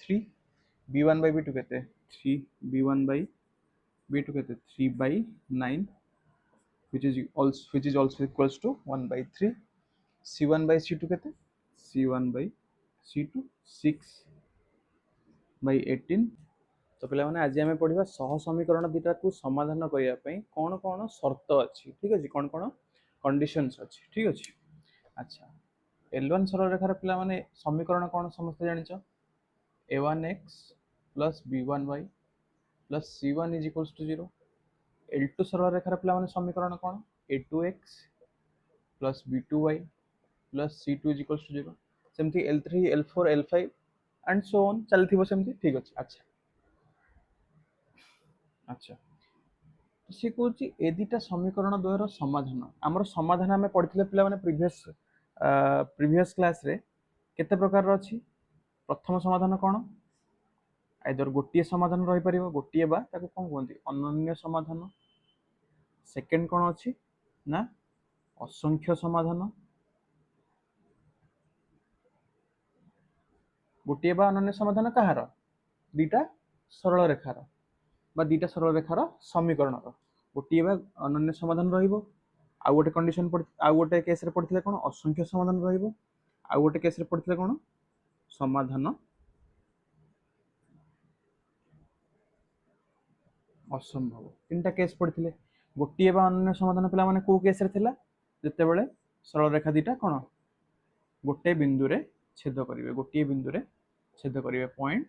3 b1 by b2 केते 3 b1 by b2 केते 3 by 9 which is also equals to 1 by 3 c1 by c2 केते c1 by c2 6 by 18 तो पे आज आम पढ़ा सह समीकरण दुटा को समाधान करने कौन कौन शर्त अच्छी ठीक अच्छे कौन कौन कंडीशंस अच्छी ठीक अच्छे अच्छा L1 सरल रेखार पिला माने समीकरण कौन समस्त जानिच a1x plus b1y plus c1 is equals to 0 L2 सरल रेखार पिला माने समीकरण कौन a2x plus b2y plus c2 is equals to 0 सेमती L3 L4 L5 and so on चलथिबो सेमती ठीक अछि अच्छा अच्छा तो सी कहूँ ए दुटा समीकरण द्वयर समाधान आमर समाधान आम पढ़ी पे प्रिवियस क्लास रे केते प्रकार अच्छी प्रथम समाधान कौन आइदर गोटे समाधान रही पार गोटे बा ताको कौन कहते अनन्य समाधान सेकेंड कौन अच्छी ना असंख्य समाधान गोटे बा अनन्य समाधान कहार दुटा सरल रेखार बा दुटा सरल रेखार समीकरण गोटे बा अनन्य समाधान रहिबो आउ गोटे कंडीशन आउ गोटे केस रे पड़थिले कोन असंख्य समाधान रहिबो आउ गोटे केस रे पड़थिले कोन समाधान असंभव तीनटा केस पड़थिले गोटे बा अनन्य समाधान पिला माने को केस रे थिला जते बेले सरल रेखा दुटा कोन गोटे बिंदु रे छेद करिवे गोटे बिंदु रे छेद करिवे पॉइंट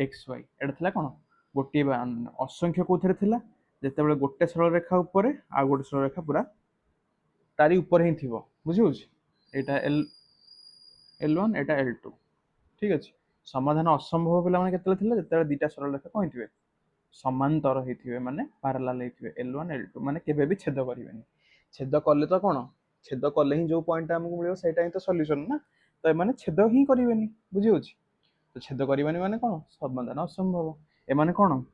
एक्स वाई एटा थिला कोन गोटे बा असंख्य कोथरे थिला जते बेले गोटे सरल रेखा ऊपर आ गोटे सरल रेखा पूरा तारी ऊपर ही थिबो बुझियो एटा L1 एटा L2 ठीक अछि समाधान असंभव पिला माने केतले थिला जते दुटा सरल रेखा कोन थिबे समांतर होइथिबे माने पैरेलल होइथिबे L1 L2 माने केबे भी छेद करिवेनी छेद कले तो कोन छेद कले ही जो पॉइंट हमकु मिलियो सेटा ही तो सॉल्यूशन ना तो ए माने छेद ही करिवेनी बुझियो तो छेद करिवानी माने कोन समाधान असंभव ए माने कोन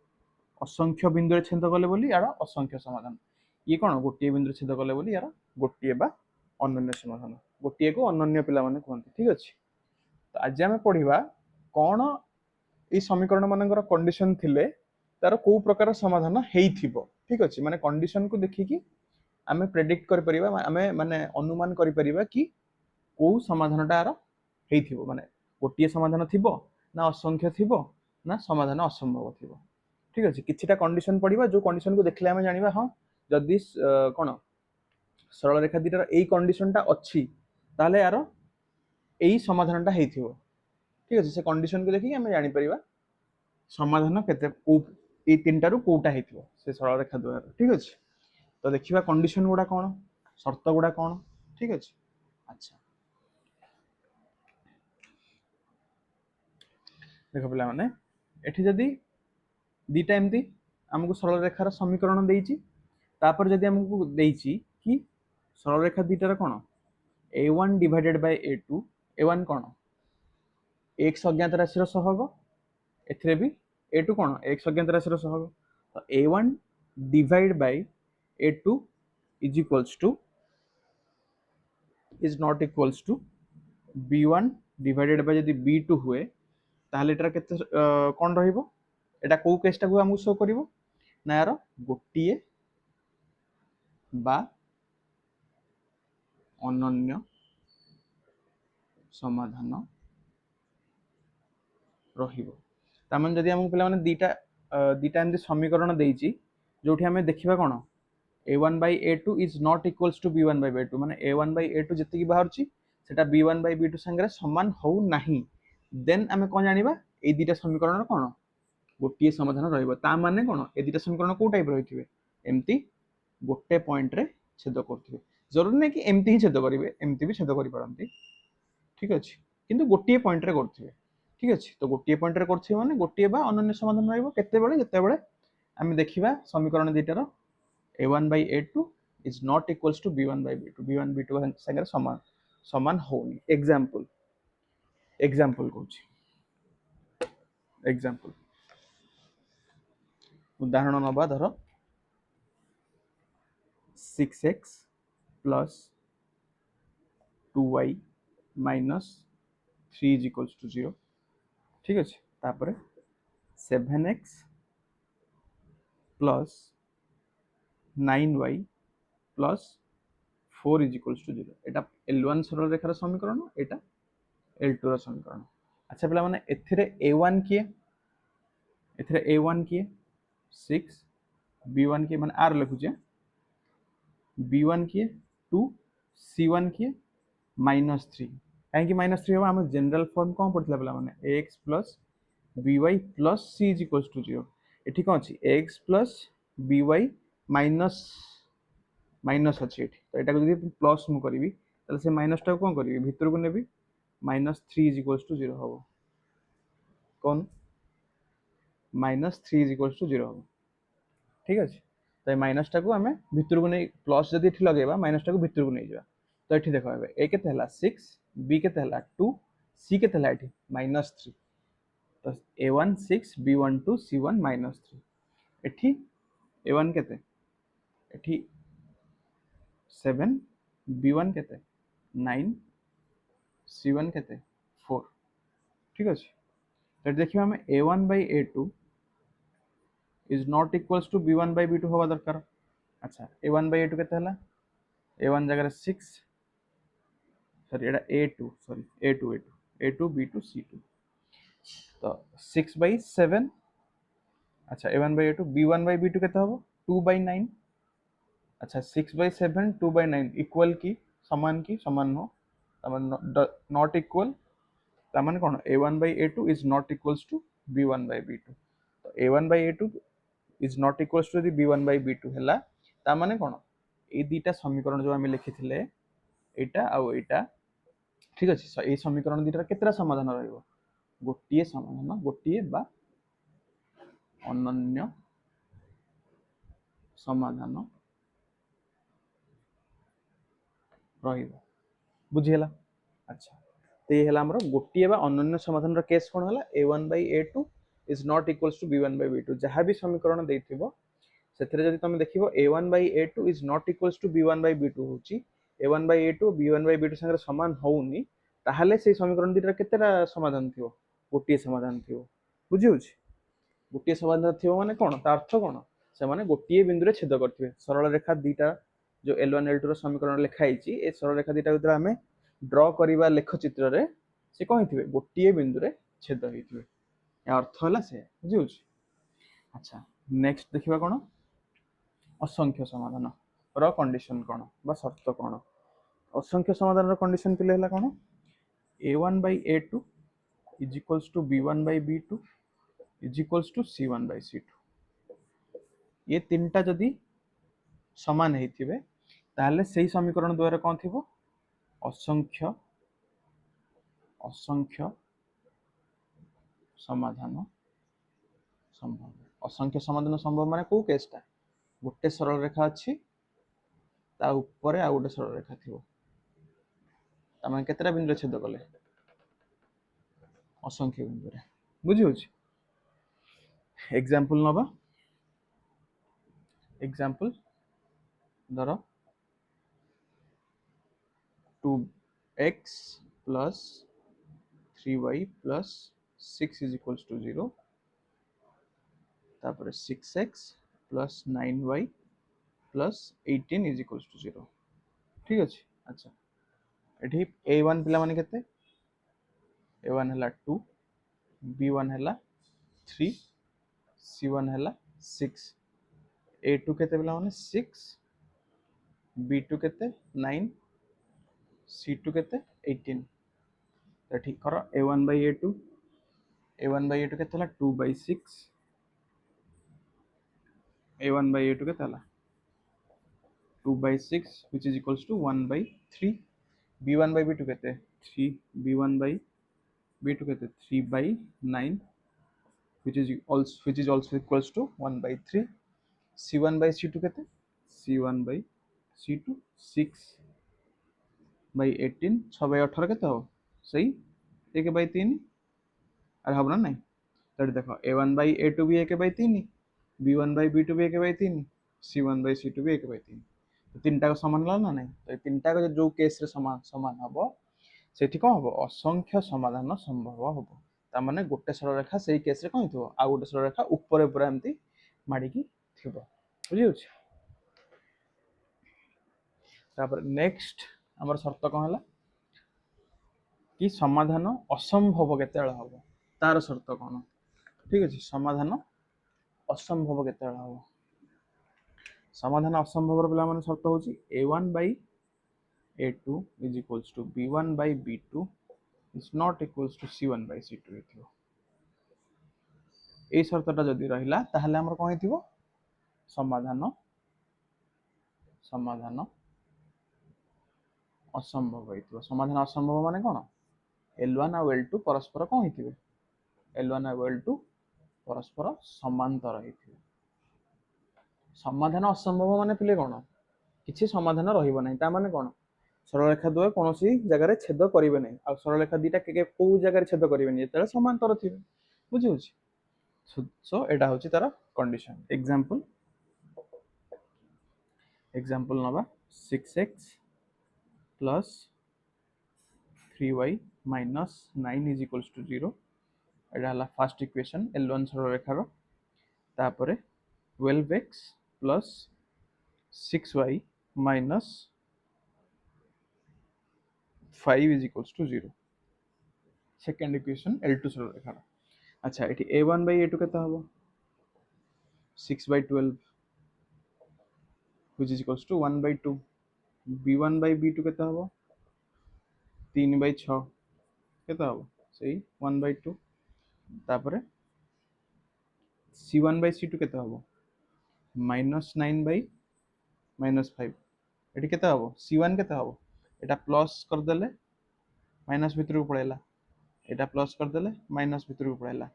असंख्य बिंदु रे छेद कले बोली यार असंख्य समाधान ये कोन गोटे बिंदु रे छेद कले बोली यार गोटे बा अनन्य समाधान गोटे को अनन्य पिला माने कहंती ठीक अछि तो आज आम पढ़िबा कौन ये समीकरण मानकर कंडीशन थिले तार को प्रकार समाधान हेइथिबो ठीक अछि माने कंडीशन को देखिकी आमे प्रेडिक्ट कर परिबा आमे माने अनुमान कर परिबा कि को समाधानटा आर हेइथिबो माने गोटे समाधान थिबो ना असंख्य थिबो ना समाधान असंभव थिबो ठीक अछि किछिटा कंडीशन पढ़िबा जो कंडीशन को देखले आमे जानिबा हां जदि कोन सरल रेखा दुटार एई कंडीशनटा अच्छी ताले यार एई समाधानटा हेइथिबो ठीक अछि से कंडीशन को देखि आमे जानि परिबा समाधान केते को ए तीनटा रु कोटा हेइथिबो से सरल रेखा द्वयर ठीक अछि तो देखिबा कंडीशन गुडा कोन शर्त गुडा कोन ठीक अछि अच्छा देखो पिला माने एठी जदी दुटा एमती हमको सरल रेखार समीकरण देइची तापर जदी हमको देइची कि सरल रेखा दुटार कोन a1 divided by a2 a1 cone x अज्ञात राशि सहग एथिरे भी a2 कोन x अज्ञात राशि सहग तो a1 divide by a2 is equals to is not equals to b1 divided by जदी b2 हुए ताहले एटा केते कोन रहिबो एटा को केसटा को हमहु शो करिवो ना यार गोटिए बा अनन्य समाधान रहिबो तामान जदी हमहु पिला माने दुटा एमती समीकरण देइची जोठी हमें देखिबा कोन a1 by a2 is not equals to b1 by b2 माने a1 by a2 जति की बाहरची सेटा b1 by b2 संगे समान हो नाही देन हमें कोन जानिबा ए दुटा समीकरण कोन गोटे समाधान रहिबो ता माने कोन ए दुटा समीकरण को टाइप रहिथिबे एमती गोटे पॉइंट रे छेद करथिबे जरूर नै कि एमती ही छेद करिवे एमती भी छेद करि परंती ठीक अछि किंतु गोटे पॉइंट रे करथिबे ठीक अछि तो गोटे पॉइंट रे करथिबे माने गोटे बा अनन्य समाधान रहिबो केते बेले जते बेले हम देखिबा समीकरण दुटार a1 by a2 is not equals to b1 by b2 संगे समान समान होनी एग्जांपल कहूची एग्जांपल उदाहरण नबा धर 6x plus 2y minus 3 is equals to 0 ठीक अच्छे तापर 7x plus 9y plus 4 is equals to 0 एटा L1 सरल रेखार समीकरण एटा L2 र समीकरण। अच्छा पिला माने एथिरे A1 किए एथिरे A1 किए 6 B1 किए माने आर लिखुचे B1 किए 2 C1 किए -3 कहीं -3 हम आम जनरल फॉर्म कौन पढ़ा पे मैंने ax plus by plus c is equals to 0 एठी कौन अछि x plus by minus minus अछि एठी तो एटा को जदी प्लस मु करबी तले से माइनस टा कोन करबी भीतर को नेबी -3 इज इक्वल्स टू 0 हबो कौन -3 इज इक्वल्स टू 0 हबो ठीक अछि तो माइनस टा को हमें भीतर को नै प्लस जदी एठी लगेबा माइनस टा को भीतर को नै जाबा तो एठी देखो एबे a केते हला 6 b केते हला 2 c केते हला एठी -3 तो a1 6 b1 2 c1 -3 एठी a1 केते एठी 7 b1 केते 9 c1 केते 4 ठीक अछि तो देखिबा हम a1 by a2 is not equals to b1 by b2 होबा दरकार। अच्छा a1 by a2 केते हला a1 जगह 6 सॉरी एटा a2 sorry a2 b2 c2 तो 6 by 7 अच्छा a1 by a2 b1 by b2 केते होबो 2 by 9 अच्छा 6 by 7 2 by 9 इक्वल की समान हो तमन नॉट इक्वल तमन कोन a1 by a2 is not equals to b1 by b2 तो a1 by a2 is not equals to b1 by b2 हला ता माने कोन ए दीटा समीकरण जो हमें लिखिथिले एटा आ एटा ठीक अछि ए समीकरण दीटा केतरा समाधान रहइबो गोटिए समाधान गोटिए बा अनन्य समाधान रहिबो बुझियला। अच्छा तो ये हला हमरो गोटिए बा अनन्य समाधान रो केस कोन हला a1 by a2 is not equals to b1 by b2 जहां भी समीकरण देथिबो सेथरे जदि तुम देखिबो a1 by a2 is not equals to b1 by b2 होची a1 by a2 b1 by b2 संगे समान होउनी ताहाले से समीकरण दीटा केतेरा समाधान थिबो गोटिए समाधान थिबो बुझि होची गोटिए समाधान थिबो माने कोन ता अर्थ कोन से माने गोटिए बिंदु रे छेद करथिबे सरल रेखा दीटा जो L1 L2 रो समीकरण लिखा हिची ए सरल रेखा दीटा उतरा हमें ड्रॉ करिबा लेख चित्र रे से कोन हिथिबे गोटिए बिंदु रे छेद हिथिबे या अर्थ हला से बुझि होची। अच्छा नेक्स्ट देखिबा कोन असंख्य समाधान रो कंडीशन कोन बा शर्त कोन असंख्य समाधान रो कंडीशन पिले हला कोन a1 by a2 is equals to b1 by b2 is equals to c1 by c2 ये तीनटा जदि समान हेथिबे ताहले सेही समीकरण द्वारा कोन थिबो असंख्य असंख्य समाधान संभव असंख्य समाधान संभव माने को केसटा गोटे सरल रेखा अछि ता ऊपर आ गोटे सरल रेखा थिबो ता माने केतरा बिंदु छेद कले असंख्य बिंदु रे बुझि होछि। एग्जांपल नबा एग्जांपल धरो 2x plus 3y plus 6 is equals to 0 तापर 6x plus 9y plus 18 is equals to 0 ठीक अछि। अच्छा एठी a1 पिला माने केते a1 हला 2 b1 हला 3 c1 हला 6 a2 केते पिला माने 6 b2 केते 9 c2 केते 18 तो ठीक करो a1 by a2 केते हला 2 by 6 a1 by a2 केते हला 2 by 6 which is equals to 1 by 3 b1 by b2 केते 3 b1 by b2 केते 3 by 9 which is also equals to 1 by 3 c1 by c2 केते c1 by c2 6 by 18 6 by 18 केते हो सही 1 by 3 अरे हबना नहीं तो देखो a1 by a2 भी 1 by 3 b1 by b2 भी 1 by 3 c1 by c2 भी 1 by 3 तो तीनटा को समान ला ना नहीं तो तीनटा को जो केस रे समान समान हबो सेठी कोन हबो असंख्य समाधान संभव हबो ता माने गोटे सरलरेखा सेही केस रे कौन थो आ गोटे सरलरेखा ऊपर ऊपर एमती माडिकी थिबो बुझी होछ। तापर नेक्स्ट हमर शर्त कौन हला कि समाधान असंभव केतेबेला हबो तार शर्त कौन ठीक अछि। समाधान असंभव केतेबेला हबो समाधान असंभव रो पिला माने शर्त होची a1 by a2 is equals to b1 by b2 is not equals to c1 by c2 हेथिबो। एई शर्तटा जदि रहिला ताहले हमर कोन हेथिबो समाधान समाधान असंभव हेथिबो। समाधान असंभव माने कोन L1 और L2 परस्पर कोन हेथिबे L1 और L2 परस्पर समांतर हेथिबे। समाधान असंभव माने पिले कोन किछि समाधान रहिबो नै ता माने कोन सरलरेखा द्वय कोनोसी जगह रे छेद करिवे नै आ सरलरेखा दीटा के को जगह रे छेद करिवे नै जेतले समांतर थिबे बुझी होछि। सो एटा होछि तार कंडीशन। एग्जांपल नबा 6x plus 3y minus 9 is equals to 0 एटा हला फर्स्ट इक्वेशन L1 सरलरेखार। तापरे 12x plus 6y minus 5 is equals to 0 second equation L2 सरलरेखार। अच्छा एठी a1 by a2 केता हबो 6 by 12 which is equals to 1 by 2 b1 by b2 केता हबो 3 by 6 केता हबो सही 1 by 2 तापरे c1 by c2 केता हबो minus 9 by minus 5 एठी केता हबो c1 केता हबो एटा प्लस कर देले माइनस भितर को पळेला एटा प्लस कर देले माइनस भितर को पळेला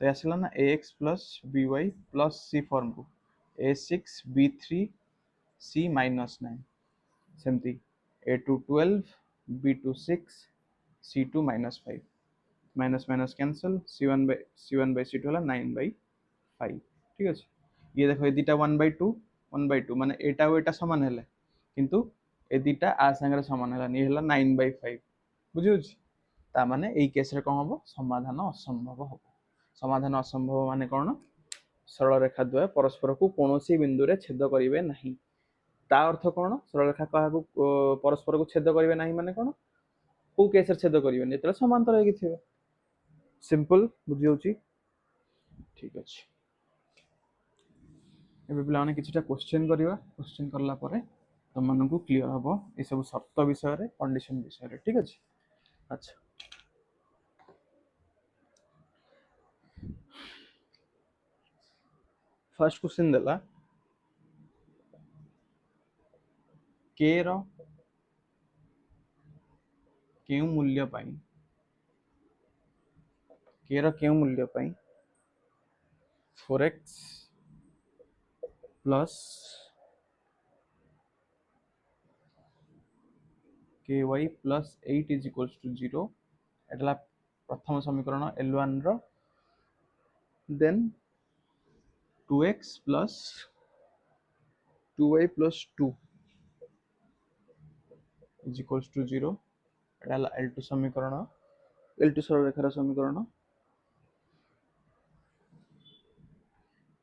तो आसला ना ax plus by plus c form को a6 b3 c minus 9 सेमती a2 12 b2 6 c2 minus 5 minus minus cancel c1 by c2 हला 9 by 5 ठीक अछि। ये देखो ए दिटा 1 by 2 माने एटा और एटा समान हेले किंतु ए दिटा आ संगे समान हला नि हला 9 by 5 बुझियो छी। ता माने एई केस रे कोन हबो समाधान असंभव हबो। समाधान असंभव माने कोन सरल रेखा द्वय परस्पर को कोनोसी बिंदु रे छेद करिवे नाही ता अर्थ कोन सरल रेखा काहा को परस्पर को छेद करिवे नाही माने कोन को केस रे छेद करिवे नि तले समांतर हेकि थिबे सिंपल बुझियो छी ठीक अछि। एबे पिला माने किछटा क्वेश्चन करिवा क्वेश्चन करला परे तुम मन को क्लियर हबो ए सब शर्त विषय रे कंडीशन विषय रे ठीक अछि। अच्छा फर्स्ट क्वेश्चन देला k रो केउ मूल्य पाई k रो केउ मूल्य पाई 4x plus ky plus 8 is equals to 0 एटला प्रथम समीकरण L1 row then 2x plus 2y plus 2 is equals to 0 एटला L2 समीकरण L2 सरलरेखार समीकरण।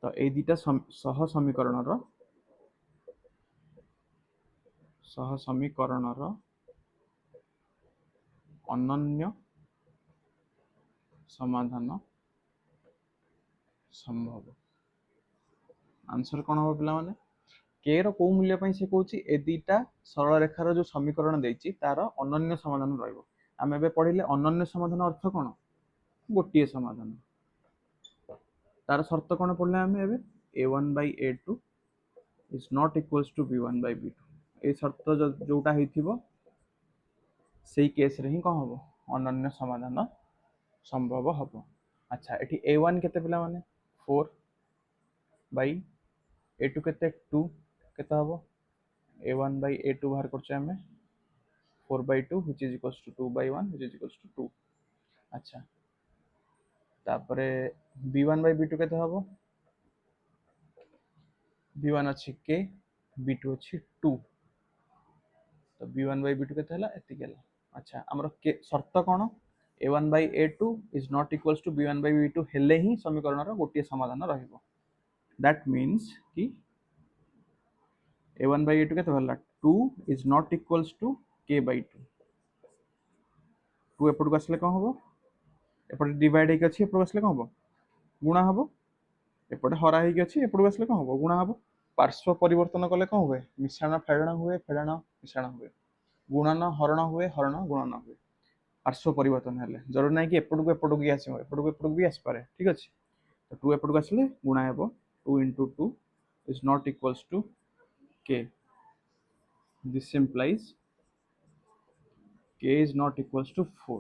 तो ए दिटा सह समीकरण रो अनन्य समाधान संभव आंसर कौन हम पिला माने के रो को मूल्य पई से कहूची ए दीटा सरल रेखार जो समीकरण देछि तार अनन्य समाधान रहइबो। आमे बे पढिले अनन्य समाधान अर्थ कोन गोटिए समाधान तार शर्त कोन पढले आमे एबे a1 by a2 is not equals to b1 by b2 ए शर्त जोटा हेथिबो सेही केस रे ही कोन हबो अनन्य समाधान संभव हबो। अच्छा एठी a1 केते पिला माने 4 by a2 केते 2 केते हबो a1 by a2 बाहर करछे हमें 4 by 2 which is equals to 2 by 1 which is equals to 2। अच्छा तापरे b1 by b2 केते हबो b1 अछि k b2 अछि 2 तो b1 by b2 केते हला एति गेला। अच्छा हमर के शर्त कोन a1 by a2 is not equals to b1 by b2 हेले ही समीकरण रो गोटे समाधान रहिबो दैट मीन्स कि a1 by a2 केते भला 2 is not equals to k by 2 2 एपट को आसले कोन होबो एपट डिवाइड हेक अछि एपट को आसले कोन होबो गुणा होबो एपट हरा हेक अछि एपट को आसले कोन होबो गुणा होबो पार्श्व परिवर्तन कले कोन हुए मिश्रण फेड़ण हुए फेड़ण मिश्रण हुए गुणन हरण हुए हरण गुणन हुए पार्श्व परिवर्तन हेले जरूर नहीं कि एपट को भी आसीबो एपट को भी आसी पारे ठीक अछि तो 2 एपट को आसले गुणा हेबो 2 into 2 is not equals to k this implies k is not equals to 4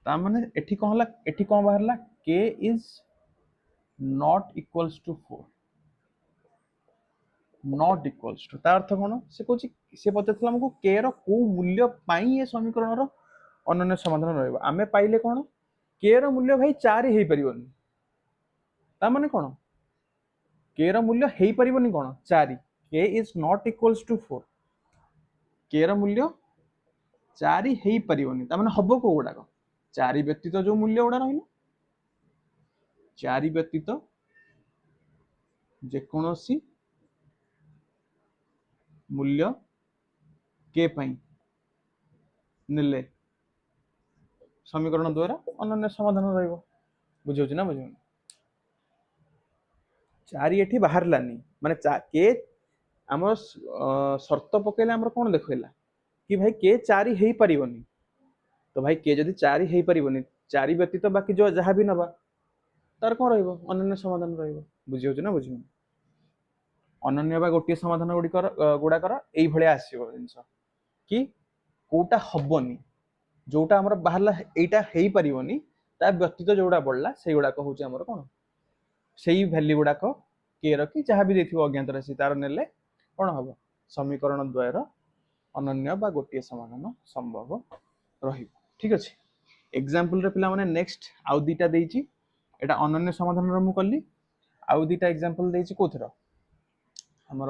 ता माने एठी कोन हला एठी कोन बाहरला k is not equals to 4 not equals to ता अर्थ कोन से कोची से पचतला हमको k रो को मूल्य पाई ए समीकरण रो अनन्य समाधान रहइबो आमे पाइले कोन k रो मूल्य भाई 4 हेई परिबोनी ता माने कोन k रो मूल्य हेई परिबोनी कोन 4 k is not equals to 4 k रो मूल्य 4 हेई परिबोनी ता माने हबो को गुडा 4 व्यतीत जो मूल्य गुडा रहिला 4 व्यतीत जे कोनोसी मूल्य के पई नेले समीकरण द्वारा अनन्य समाधान रहइबो बुझौ छी ना बुझौ 4 एठी बाहर लानी माने के हमर शर्त पकेले हमर कोन देखैला कि भाई के 4 हेई परिबोनी तो भाई के जदी 4 हेई परिबोनी 4 व्यतीत बाकी जो जहां भी नबा तार कोन रहइबो अनन्य समाधान रहइबो बुझौ छी ना बुझौ अनन्य बा गोटे समाधान गुड़ा कर एई भलिया आसीबो जिंस कि कोटा हबनी जोटा हमर बाहरला एटा हेई परिबोनी ता व्यतीत जोड़ा बढ़ला सेई गुड़ा को होची हमर कोन सेई वैल्यू गुड़ा को के रखी जहां भी देखिबो अज्ञात राशि तार नेले कोन हबो समीकरण द्वयर अनन्य बा गोटे समाधान संभव रहिबो ठीक अछि एग्जांपल रे पिला माने नेक्स्ट आउ दीटा देइची एटा अनन्य समाधान रो मु कल्ली आउ दीटा एग्जांपल देइची कोथरा हमर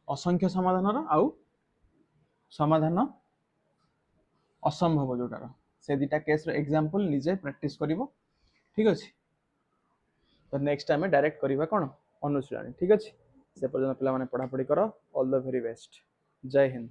असंख्य समाधान आउ समाधान असंभव जोटार से दीटा केस रो एग्जांपल निजे प्रैक्टिस करिवो ठीक अछि तो नेक्स्ट टाइम डायरेक्ट करिवा कोन अनुशीलनी ठीक अछि से पर्यंत पिला माने पढ़ा पढ़ी करो ऑल द वेरी बेस्ट जय हिंद।